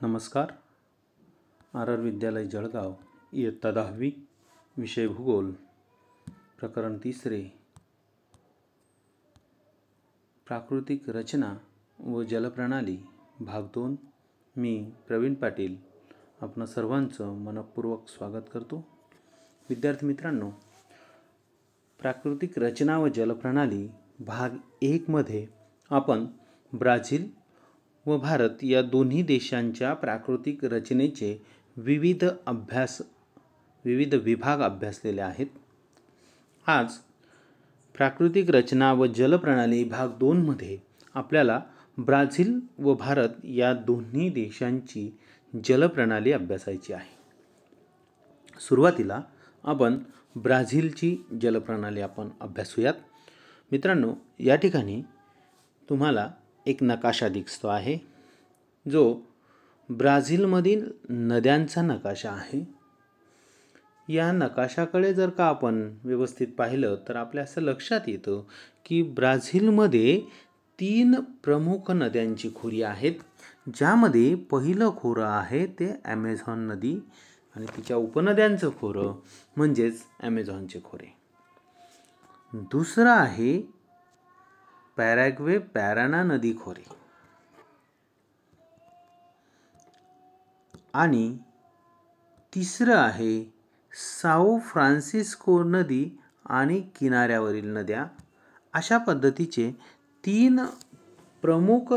नमस्कार. आर विद्यालय जळगाव, इयत्ता 10वी, विषय भूगोल, प्रकरण 3, प्राकृतिक रचना व जलप्रणाली, भाग 2. मी प्रवीण पाटील आपणा सर्वांचं मनपूर्वक स्वागत करतो. विद्यार्थी मित्रांनो, प्राकृतिक रचना व जलप्रणाली भाग 1 मध्ये आपण ब्राझील व भारत या दोन्ही देशांच्या प्राकृतिक रचनेचे विविध विभाग अभ्यासलेले आहेत. आज प्राकृतिक रचना व जलप्रणाली भाग 2 मध्ये आपल्याला ब्राझील व भारत या दोन्ही देशांची जलप्रणाली अभ्यासायची आहे. सुरुवातीला आपण ब्राझीलची जलप्रणाली आपण अभ्यासूयात. मित्रांनो, या ठिकाणी तुम्हाला एक नकाशा दिसतो आहे, जो ब्राझीलमधील नद्यांचा नकाशा आहे. या नकाशाकडे जर का आपण व्यवस्थित पाहिलं तर आपल्या असं लक्षात येतं की ब्राझीलमध्ये 3 प्रमुख नद्यांची खोरी आहेत, ज्यामध्ये पहिलं खोरं आहे ते ॲमेझॉन नदी आणि तिच्या उपनद्यांचं खोरं म्हणजेच ॲमेझॉनचे खोरे. दुसरं आहे पॅराग्वे पॅराना नदी खोरे आणि तिसरं आहे साओ फ्रान्सिस्को नदी आणि किनाऱ्यावरील नद्या. अशा पद्धतीचे 3 प्रमुख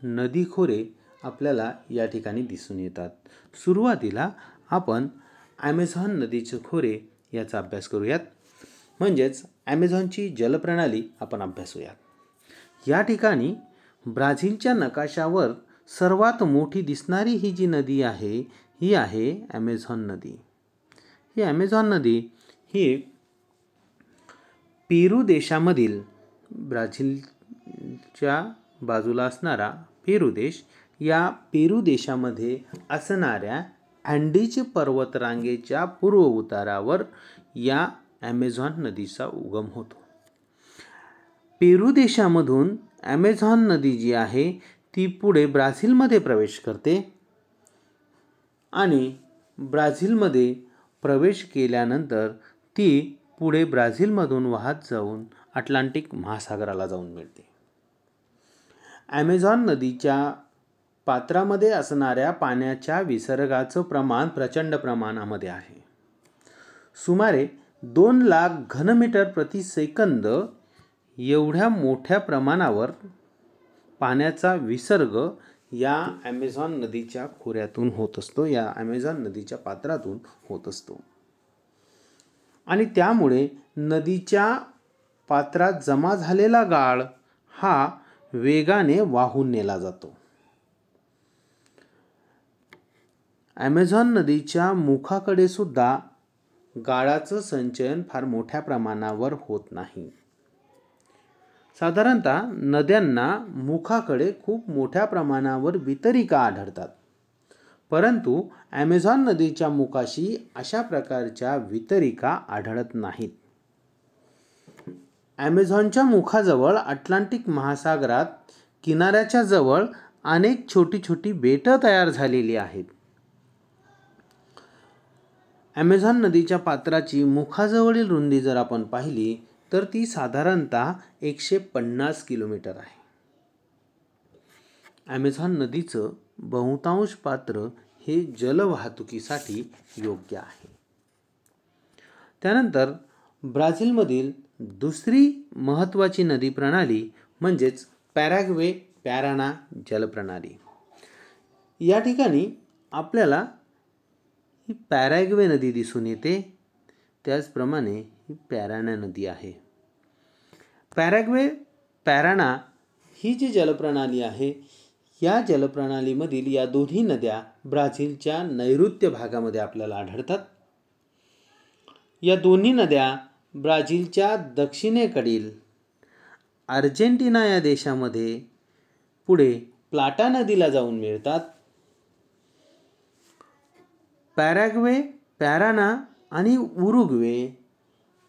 नदी खोरे आपल्याला या ठिकाणी दिसून येतात. सुरुवातीला आपण ॲमेझॉन नदीचे खोरे याचा अभ्यास करूयात, म्हणजेच ॲमेझॉनची जलप्रणाली आपण अभ्यासूयात. या ठिकाणी ब्राझीलच्या नकाशावर सर्वात मोठी दिसणारी ही जी नदी आहे, ही आहे ॲमेझॉन नदी. ही ॲमेझॉन नदी ही पेरू देशामधील, ब्राझीलच्या बाजूला असणारा पेरू देश, या पेरू देशामध्ये असणाऱ्या अँडीज पर्वतरांगेच्या पूर्व उतारावर या ॲमेझॉन नदीचा उगम होतो. पेरू देशामधून ॲमेझॉन नदी जी आहे ती पुढे ब्राझीलमध्ये प्रवेश करते आणि ब्राझीलमध्ये प्रवेश केल्यानंतर ती पुढे ब्राझीलमधून वाहत जाऊन अटलांटिक महासागराला जाऊन मिळते. ॲमेझॉन नदीच्या पात्रामध्ये असणाऱ्या पाण्याच्या विसर्गाचं प्रमाण प्रचंड प्रमाणामध्ये आहे. सुमारे 2 लाख घनमीटर प्रति सेकंद एवढ्या मोठ्या प्रमाणावर पाण्याचा विसर्ग या ॲमेझॉन नदीच्या खोऱ्यातून होत असतो, या ॲमेझॉन नदीच्या पात्रातून होत असतो आणि त्यामुळे नदीच्या पात्रात जमा झालेला गाळ हा वेगाने वाहून नेला जातो. ॲमेझॉन नदीच्या मुखाकडे सुद्धा गाळाचं संचयन फार मोठ्या प्रमाणावर होत नाही. साधारणतः नद्यांना मुखाकडे खूप मोठ्या प्रमाणावर वितरिका आढळतात, परंतु ॲमेझॉन नदीच्या मुखाशी अशा प्रकारच्या वितरिका आढळत नाहीत. ॲमेझॉनच्या मुखाजवळ अटलांटिक महासागरात किनाऱ्याच्या जवळ अनेक छोटी छोटी बेटं तयार झालेली आहेत. ॲमेझॉन नदीच्या पात्राची मुखाजवळील रुंदी जर आपण पाहिली तर ती साधारणतः 150 किलोमीटर आहे. ॲमेझॉन नदीचं बहुतांश पात्र हे जलवाहतुकीसाठी योग्य आहे. त्यानंतर ब्राझीलमधील दुसरी महत्त्वाची नदी प्रणाली म्हणजेच पॅराग्वे पॅराना जलप्रणाली. या ठिकाणी आपल्याला ही पॅराग्वे नदी दिसून येते, त्याचप्रमाणे ही पॅराना नदी आहे. पॅराग्वे पॅराना ही जी जलप्रणाली आहे, या जलप्रणालीमधील या दोन्ही नद्या ब्राझीलच्या नैऋत्य भागामध्ये आपल्याला आढळतात. या दोन्ही नद्या ब्राझीलच्या दक्षिणेकडील अर्जेंटिना या देशामध्ये पुढे प्लाटा नदीला जाऊन मिळतात. पॅराग्वे, पॅराना आणि उरुग्वे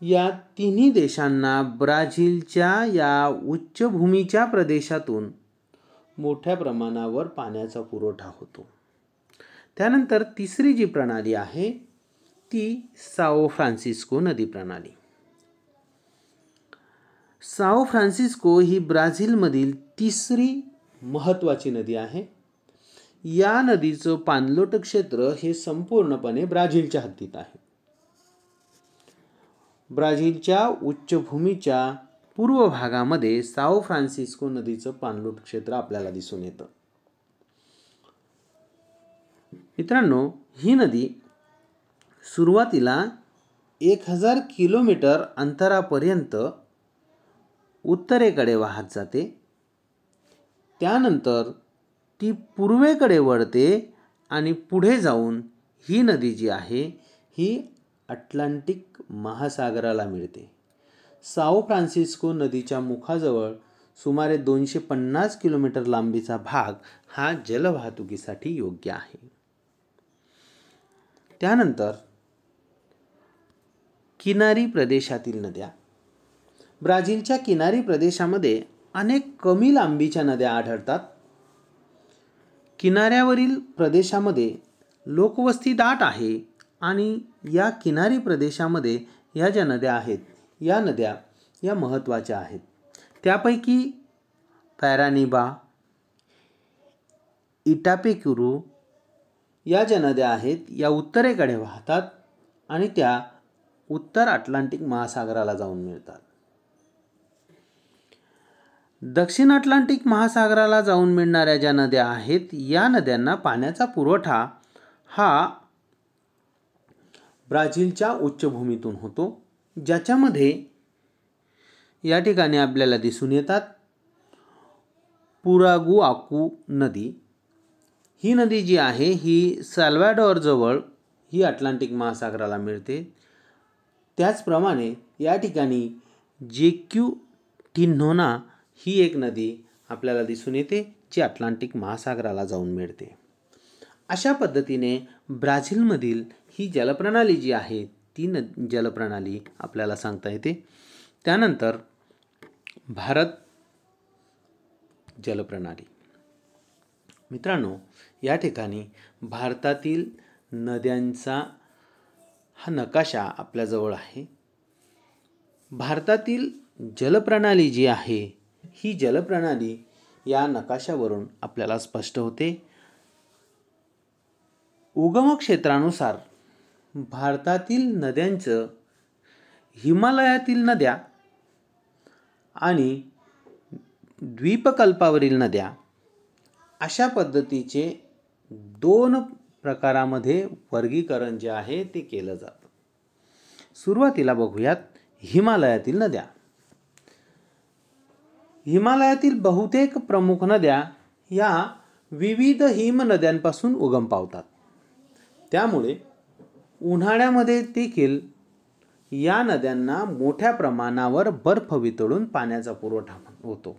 या तिन्ही देशांना ब्राझीलच्या या उच्चभूमीच्या प्रदेशातून मोठ्या प्रमाणावर पाण्याचा पुरवठा होतो. त्यानंतर तिसरी जी प्रणाली आहे ती साओ फ्रान्सिस्को नदी प्रणाली. साओ फ्रान्सिस्को ही ब्राझीलमधील तिसरी महत्त्वाची नदी आहे. या नदीचं पाणलोट क्षेत्र हे संपूर्णपणे ब्राझीलच्या हद्दीत आहे. ब्राझीलच्या उच्चभूमीच्या पूर्व भागामध्ये साओ फ्रान्सिस्को नदीचं पाणलोट क्षेत्र आपल्याला दिसून येतं. मित्रांनो, ही नदी सुरुवातीला 1000 किलोमीटर अंतरापर्यंत उत्तरेकडे वाहत जाते. त्यानंतर ती पूर्वेकडे वळते आणि पुढे जाऊन ही नदी जी आहे ही अटलांटिक महासागराला मिळते. साओ फ्रान्सिस्को नदीच्या मुखाजवळ सुमारे 250 किलोमीटर लांबीचा भाग हा जलवाहतुकीसाठी योग्य आहे. त्यानंतर किनारी प्रदेशातील नद्या. ब्राझीलच्या किनारी प्रदेशामध्ये अनेक कमी लांबीच्या नद्या आढळतात. किनाऱ्यावरील प्रदेशामध्ये लोकवस्ती दाट आहे आणि या किनारी प्रदेशामध्ये या ज्या नद्या आहेत या नद्या या महत्त्वाच्या आहेत. त्यापैकी पॅरानिबा, इटापेक्युरू या ज्या नद्या आहेत या उत्तरेकडे वाहतात आणि त्या उत्तर अटलांटिक महासागराला जाऊन मिळतात. दक्षिण अटलांटिक महासागराला जाऊन मिळणाऱ्या ज्या नद्या आहेत या नद्यांना पाण्याचा पुरवठा हा ब्राझीलच्या उच्चभूमीतून होतो, ज्याच्यामध्ये या ठिकाणी आपल्याला दिसून येतात पुरागुआकू नदी. ही नदी जी आहे ही साल्वाडोर जवळ ही अटलांटिक महासागराला मिळते. त्याचप्रमाणे या ठिकाणी जेक्युटिन्होना ही एक नदी आपल्याला दिसून येते जी अटलांटिक महासागराला जाऊन मिळते. अशा पद्धतीने ब्राझीलमधील ही जलप्रणाली जी आहे ती जलप्रणाली आपल्याला सांगता येते. त्यानंतर भारत जलप्रणाली. मित्रांनो, या ठिकाणी भारतातील नद्यांचा हा नकाशा आपल्याजवळ आहे. भारतातील जलप्रणाली जी आहे ही जलप्रणाली या नकाशावरून आपल्याला स्पष्ट होते. उगम क्षेत्रानुसार भारतातील नद्यांचं हिमालयातील नद्या आणि द्वीपकल्पावरील नद्या अशा पद्धतीचे 2 प्रकारामध्ये वर्गीकरण जे आहे ते केलं जातं. सुरुवातीला बघूयात हिमालयातील नद्या. हिमालयातील बहुतेक प्रमुख नद्या या विविध हिमनद्यांपासून उगम पावतात. त्यामुळे उन्हाळ्यामध्ये देखील या नद्यांना मोठ्या प्रमाणावर बर्फ वितळून पाण्याचा पुरवठा होतो.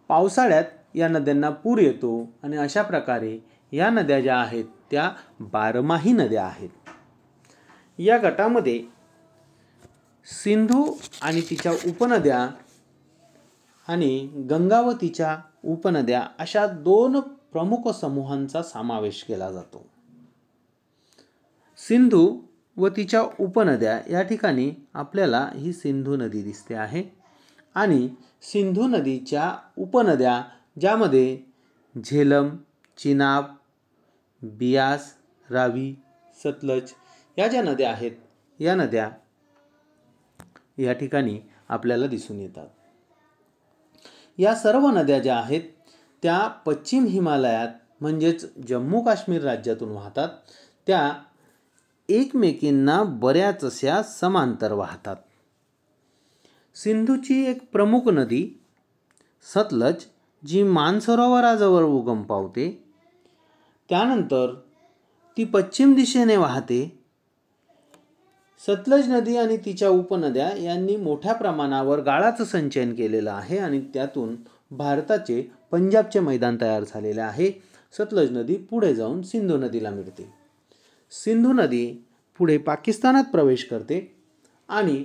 पावसाळ्यात या नद्यांना पूर येतो आणि अशा प्रकारे या नद्या ज्या आहेत त्या बारमाही नद्या आहेत. या गटामध्ये सिंधू आणि तिच्या उपनद्या आणि गंगा व तिच्या उपनद्या अशा 2 प्रमुख समूहांचा समावेश केला जातो. सिंधू व तिच्या उपनद्या या ठिकाणी आपल्याला ही सिंधू नदी दिसते आहे आणि सिंधू नदीच्या उपनद्या ज्यामध्ये झेलम, चिनाब, बियास, रावी, सतलज या ज्या नद्या आहेत या नद्या या ठिकाणी आपल्याला दिसून येतात. या सर्व नद्या ज्या आहेत त्या पश्चिम हिमालयात म्हणजेच जम्मू काश्मीर राज्यातून वाहतात. त्या एकमेकींना बऱ्याचशा समांतर वाहतात. सिंधूची एक प्रमुख नदी सतलज जी मानसरोवराजवळ उगम पावते. त्यानंतर ती पश्चिम दिशेने वाहते. सतलज नदी आणि तिच्या उपनद्या यांनी मोठ्या प्रमाणावर गाळाचं संचयन केलेलं आहे आणि त्यातून भारताचे पंजाबचे मैदान तयार झालेले आहे. सतलज नदी पुढे जाऊन सिंधू नदीला मिळते. सिंधू नदी पुढे पाकिस्तानात प्रवेश करते आणि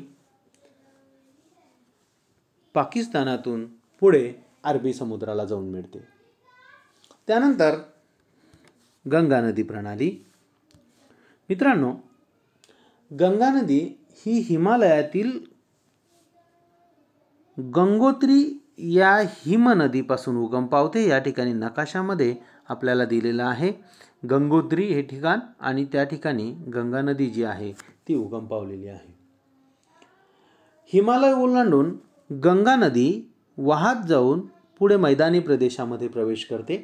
पाकिस्तानातून पुढे अरबी समुद्राला जाऊन मिळते. त्यानंतर गंगा नदी प्रणाली. मित्रांनो, गंगा नदी ही हिमालयातील गंगोत्री या हिमनदीपासून उगम पावते. या ठिकाणी नकाशामध्ये आपल्याला दिलेलं आहे गंगोत्री हे ठिकाण आणि त्या ठिकाणी गंगा नदी जी आहे ती उगम पावलेली आहे. हिमालय ओलांडून गंगा नदी वाहत जाऊन पुढे मैदानी प्रदेशामध्ये प्रवेश करते.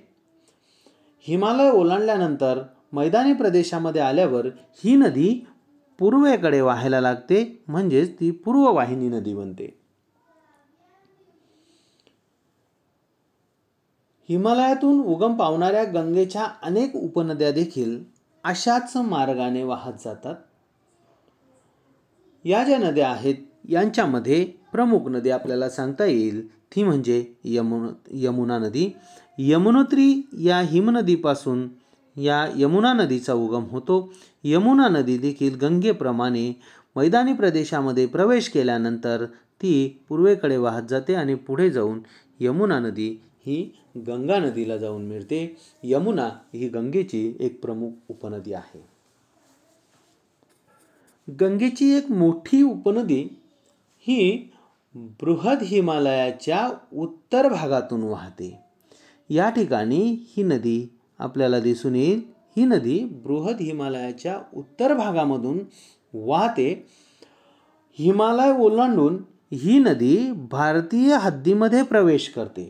हिमालय ओलांडल्यानंतर मैदानी प्रदेशामध्ये आल्यावर ही नदी पूर्वेकडे वाहायला लागते, म्हणजेच ती पूर्ववाहिनी नदी बनते. हिमालयातून उगम पावणाऱ्या गंगेच्या अनेक उपनद्या देखील अशाच मार्गाने वाहत जातात. या ज्या नद्या आहेत यांच्यामध्ये प्रमुख नदी आपल्याला सांगता येईल ती म्हणजे यमुना नदी. यमुनोत्री या हिमनदीपासून या यमुना नदीचा उगम होतो. यमुना नदी देखील गंगेप्रमाणे मैदानी प्रदेशामध्ये प्रवेश केल्यानंतर ती पूर्वेकडे वाहत जाते आणि पुढे जाऊन यमुना नदी ही गंगा नदीला जाऊन मिळते. यमुना ही गंगेची एक प्रमुख उपनदी आहे. गंगेची एक मोठी उपनदी ही बृहद हिमालयाच्या उत्तर भागातून वाहते. या ठिकाणी ही नदी आपल्याला दिसून येईल. ही नदी बृहद हिमालयाच्या उत्तर भागामधून वाहते. हिमालय ओलांडून ही नदी भारतीय हद्दीमध्ये प्रवेश करते.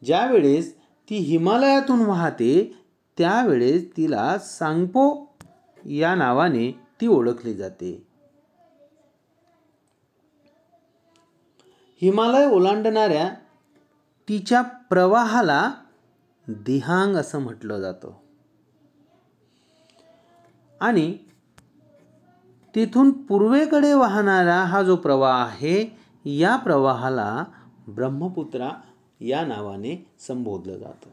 ज्यावेळेस ती हिमालयातून वाहते त्यावेळेस तिला सांगपो या नावाने ती ओळखली जाते. हिमालय ओलांडणाऱ्या तिच्या प्रवाहाला दिहांग असं म्हटलं जातं आणि तिथून पूर्वेकडे वाहणारा हा जो प्रवाह आहे या प्रवाहाला ब्रह्मपुत्रा या नावाने संबोधलं जातं.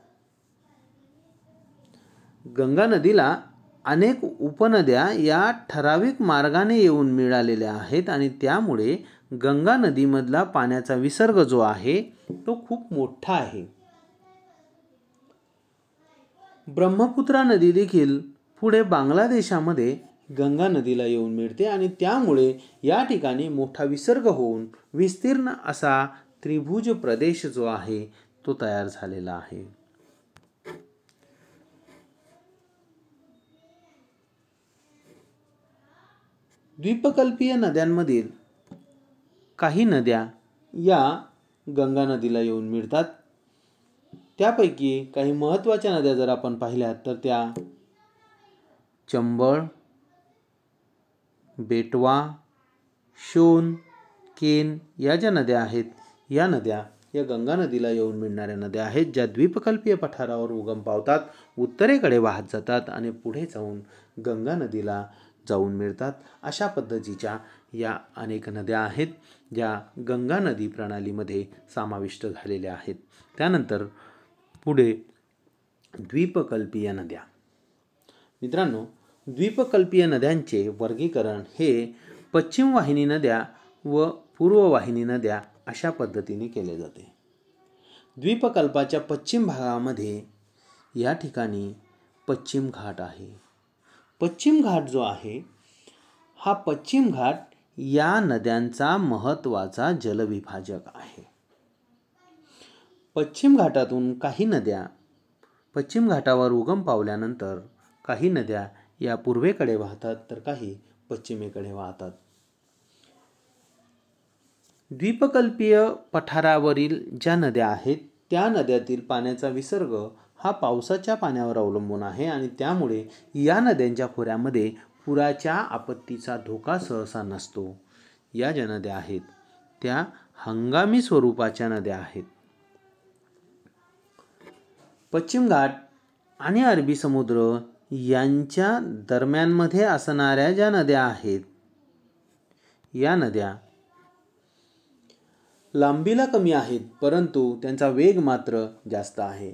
गंगा नदीला अनेक उपनद्या या ठराविक मार्गाने येऊन मिळालेल्या आहेत आणि त्यामुळे गंगा नदीमधला पाण्याचा विसर्ग जो आहे तो खूप मोठा आहे. ब्रह्मपुत्रा नदी देखील पुढे बांगलादेशामध्ये गंगा नदीला येऊन मिळते आणि त्यामुळे या ठिकाणी मोठा विसर्ग होऊन विस्तीर्ण असा त्रिभुज प्रदेश जो आहे तो तयार झालेला आहे. द्वीपकल्पीय नद्यांमधील काही नद्या या गंगा नदीला येऊन मिळतात. त्यापैकी काही महत्त्वाच्या नद्या जर आपण पाहिल्या तर त्या चंबळ, बेटवा, शोन, केन या ज्या नद्या आहेत या नद्या या गंगा नदीला येऊन मिळणाऱ्या नद्या आहेत, ज्या द्वीपकल्पीय पठारावर उगम पावतात, उत्तरेकडे वाहत जातात आणि पुढे जाऊन गंगा नदीला जाऊन मिळतात. अशा पद्धतीच्या या अनेक नद्या आहेत ज्या गंगा नदी प्रणालीमध्ये समाविष्ट झालेल्या आहेत. त्यानंतर पुढे द्वीपकल्पीय नद्या. मित्रांनो, द्वीपकल्पीय नद्यांचे वर्गीकरण हे पश्चिम वाहिनी नद्या व पूर्व वाहिनी नद्या अशा पद्धतीने केले जाते. द्वीपकल्पाच्या पश्चिम भागामध्ये या ठिकाणी पश्चिम घाट आहे. पश्चिम घाट जो आहे हा पश्चिम घाट या नद्यांचा महत्त्वाचा जलविभाजक आहे. पश्चिम घाटातून काही नद्या पश्चिम घाटावर उगम पावल्यानंतर काही नद्या या पूर्वेकडे वाहतात तर काही पश्चिमेकडे वाहतात. द्वीपकल्पीय पठारावरील ज्या नद्या आहेत त्या नद्यातील पाण्याचा विसर्ग हा पावसाच्या पाण्यावर अवलंबून आहे आणि त्यामुळे या नद्यांच्या खोऱ्यामध्ये पुराच्या आपत्तीचा धोका सहसा नसतो. या ज्या नद्या आहेत त्या हंगामी स्वरूपाच्या नद्या आहेत. पश्चिम घाट आणि अरबी समुद्र यांच्या दरम्यानमध्ये असणाऱ्या ज्या नद्या आहेत या नद्या लांबीला कमी आहेत परंतु त्यांचा वेग मात्र जास्त आहे.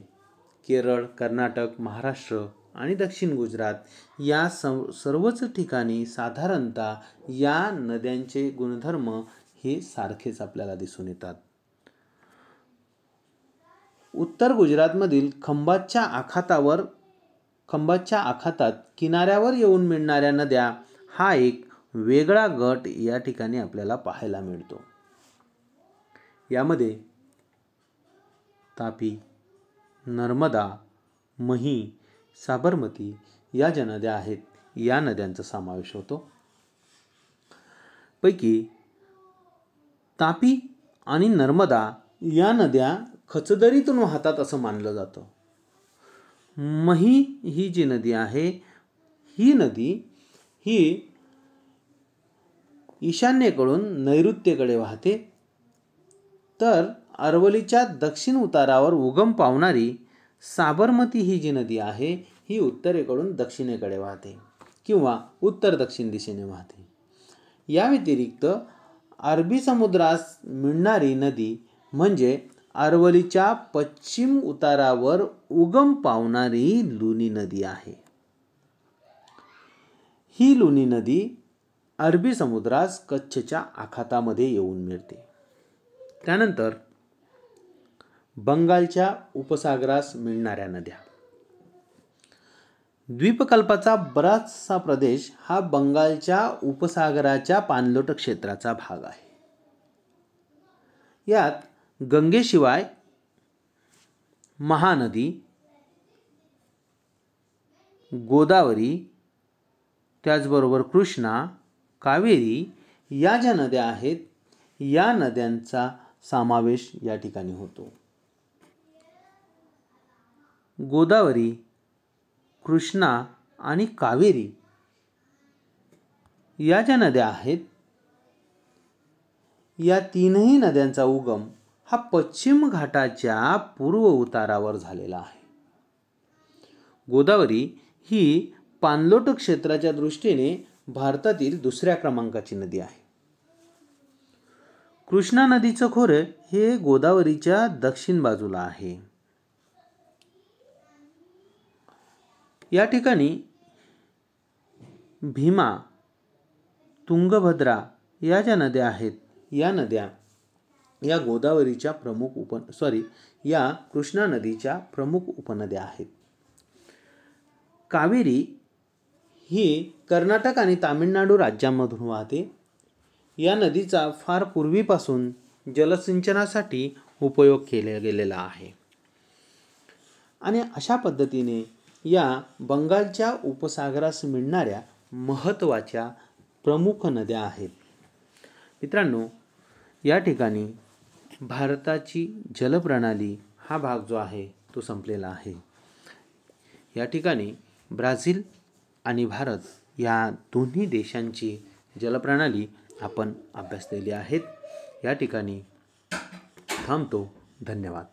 केरळ, कर्नाटक, महाराष्ट्र आणि दक्षिण गुजरात या सर्वच ठिकाणी साधारणतः या नद्यांचे गुणधर्म हे सारखेच आपल्याला दिसून येतात. उत्तर गुजरातमधील खंभातच्या आखातात किनाऱ्यावर येऊन मिळणाऱ्या नद्या हा एक वेगळा गट या ठिकाणी आपल्याला पाहायला मिळतो. यामध्ये तापी, नर्मदा, मही, साबरमती या ज्या नद्या आहेत या नद्यांचा समावेश होतो. पैकी तापी आणि नर्मदा या नद्या खचदरीतून वाहतात असं मानलं जातं. मही ही जी नदी आहे ही नदी ही ईशान्येकडून नैऋत्येकडे वाहते, तर अरवलीच्या दक्षिण उतारावर उगम पावणारी साबरमती ही जी नदी आहे ही उत्तरेकडून दक्षिणेकडे वाहते किंवा उत्तर दक्षिण दिशेने वाहते. या व्यतिरिक्त अरबी समुद्रास मिळणारी नदी म्हणजे अरवलीच्या पश्चिम उतारावर उगम पावणारी लुनी नदी आहे. ही लुनी नदी अरबी समुद्रास कच्छच्या आखातामध्ये येऊन मिळते. त्यानंतर बंगालच्या उपसागरास मिळणाऱ्या नद्या. द्वीपकल्पाचा बराचसा प्रदेश हा बंगालच्या उपसागराच्या पाणलोट क्षेत्राचा भाग आहे. यात गंगेशिवाय महानदी, गोदावरी, त्याचबरोबर कृष्णा, कावेरी या ज्या नद्या आहेत या नद्यांचा समावेश या ठिकाणी होतो. गोदावरी, कृष्णा आणि कावेरी या ज्या नद्या आहेत या तीनही नद्यांचा उगम हा पश्चिम घाटाच्या पूर्व उतारावर झालेला आहे. गोदावरी ही पाणलोट क्षेत्राच्या दृष्टीने भारतातील दुसऱ्या क्रमांकाची नदी आहे. कृष्णा नदीचं खोरे हे गोदावरीच्या दक्षिण बाजूला आहे. या ठिकाणी भीमा, तुंगभद्रा या ज्या नद्या आहेत या नद्या या गोदावरीच्या या कृष्णा नदीच्या प्रमुख उपनद्या आहेत. कावेरी ही कर्नाटक आणि तामिळनाडू राज्यांमधून वाहते. या नदीचा फार पूर्वीपासून जलसिंचनासाठी उपयोग केला गेलेला आहे आणि अशा पद्धतीने या बंगालच्या उपसागरास मिळणाऱ्या महत्त्वाच्या प्रमुख नद्या आहेत. मित्रांनो, या ठिकाणी भारताची जलप्रणाली हा भाग जो आहे तो संपलेला आहे. या ठिकाणी ब्राझील आणि भारत या दोन्ही देशांची जलप्रणाली आपण अभ्यासलेली आहेत. या ठिकाणी थांबतो. धन्यवाद.